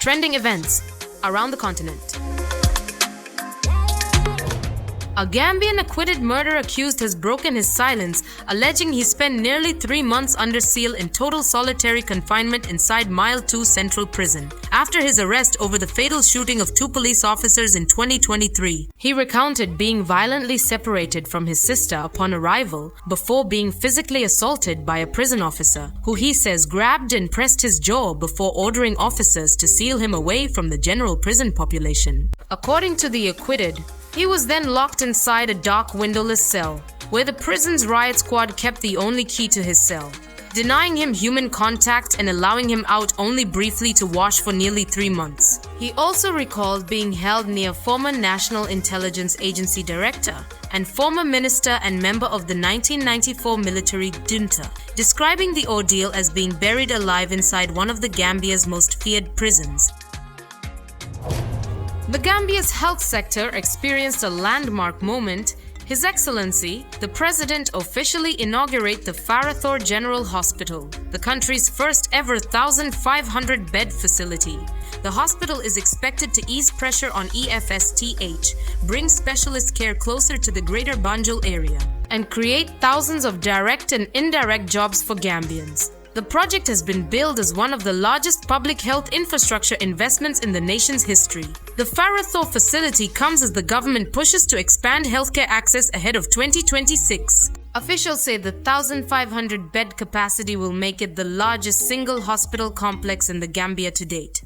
Trending events around the continent. A Gambian acquitted murder accused has broken his silence, alleging he spent nearly 3 months under seal in total solitary confinement inside Mile 2 Central Prison, after his arrest over the fatal shooting of 2 police officers in 2023. He recounted being violently separated from his sister upon arrival before being physically assaulted by a prison officer, who he says grabbed and pressed his jaw before ordering officers to seal him away from the general prison population. According to the acquitted, he was then locked inside a dark windowless cell, where the prison's riot squad kept the only key to his cell, denying him human contact and allowing him out only briefly to wash for nearly 3 months. He also recalled being held near former National Intelligence Agency director and former minister and member of the 1994 military junta, describing the ordeal as being buried alive inside one of the Gambia's most feared prisons. The Gambia's health sector experienced a landmark moment. His Excellency, the President, officially inaugurated the Farathor General Hospital, the country's first ever 1,500-bed facility. The hospital is expected to ease pressure on EFSTH, bring specialist care closer to the greater Banjul area, and create thousands of direct and indirect jobs for Gambians. The project has been billed as one of the largest public health infrastructure investments in the nation's history. The Farathor facility comes as the government pushes to expand healthcare access ahead of 2026. Officials say the 1,500-bed capacity will make it the largest single hospital complex in the Gambia to date.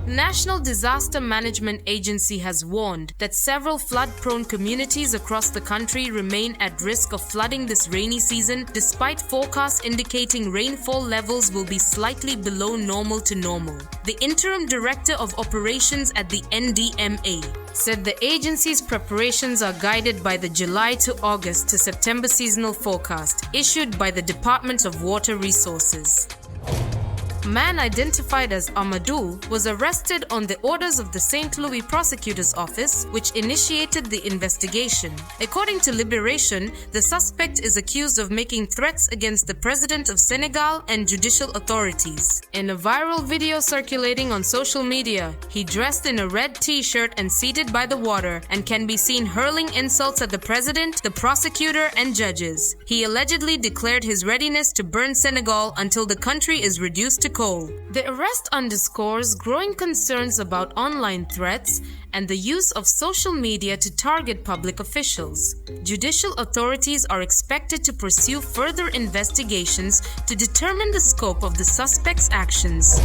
National Disaster Management Agency has warned that several flood-prone communities across the country remain at risk of flooding this rainy season, despite forecasts indicating rainfall levels will be slightly below normal to normal. The interim director of operations at the NDMA said the agency's preparations are guided by the July to August to September seasonal forecast issued by the Department of Water Resources. A man identified as Amadou was arrested on the orders of the St. Louis Prosecutor's Office, which initiated the investigation. According to Liberation, the suspect is accused of making threats against the President of Senegal and judicial authorities. In a viral video circulating on social media, he dressed in a red t-shirt and seated by the water and can be seen hurling insults at the President, the prosecutor, and judges. He allegedly declared his readiness to burn Senegal until the country is reduced to coal. The arrest underscores growing concerns about online threats and the use of social media to target public officials. Judicial authorities are expected to pursue further investigations to determine the scope of the suspect's actions.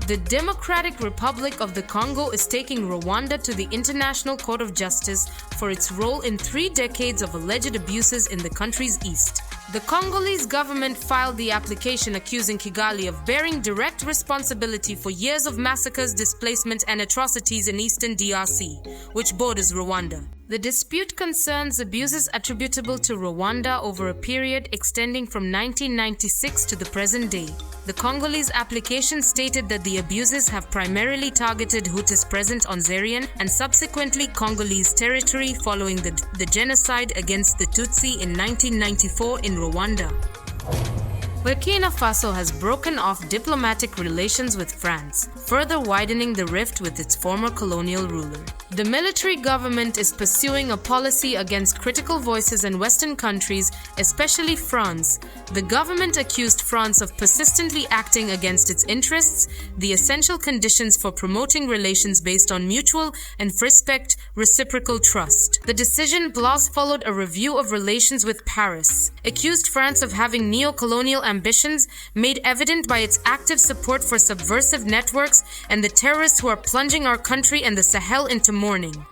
The Democratic Republic of the Congo is taking Rwanda to the International Court of Justice for its role in 3 decades of alleged abuses in the country's east. The Congolese government filed the application accusing Kigali of bearing direct responsibility for years of massacres, displacement, and atrocities in eastern DRC, which borders Rwanda. The dispute concerns abuses attributable to Rwanda over a period extending from 1996 to the present day. The Congolese application stated that the abuses have primarily targeted Hutus present on Zaire and subsequently Congolese territory following the genocide against the Tutsi in 1994 in Rwanda. Burkina Faso has broken off diplomatic relations with France, further widening the rift with its former colonial ruler. The military government is pursuing a policy against critical voices in Western countries, especially France. The government accused France of persistently acting against its interests, the essential conditions for promoting relations based on mutual and reciprocal trust. The decision followed a review of relations with Paris, accused France of having neo-colonial ambitions made evident by its active support for subversive networks and the terrorists who are plunging our country and the Sahel into mourning.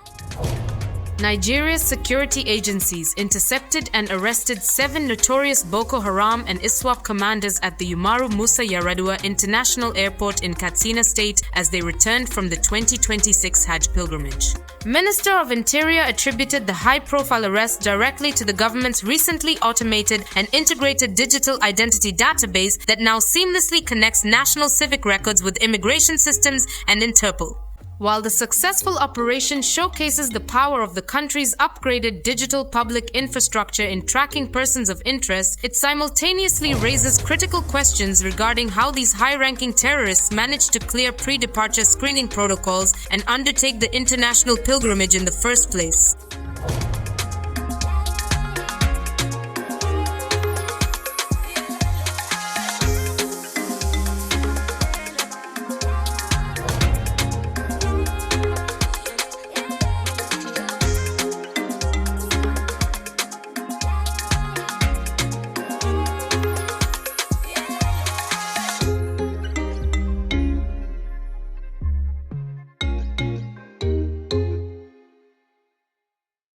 Nigeria's security agencies intercepted and arrested 7 notorious Boko Haram and ISWAP commanders at the Umaru Musa Yar'Adua International Airport in Katsina State as they returned from the 2026 Hajj pilgrimage. Minister of Interior attributed the high-profile arrest directly to the government's recently automated and integrated digital identity database that now seamlessly connects national civic records with immigration systems and Interpol. While the successful operation showcases the power of the country's upgraded digital public infrastructure in tracking persons of interest, it simultaneously raises critical questions regarding how these high-ranking terrorists managed to clear pre-departure screening protocols and undertake the international pilgrimage in the first place.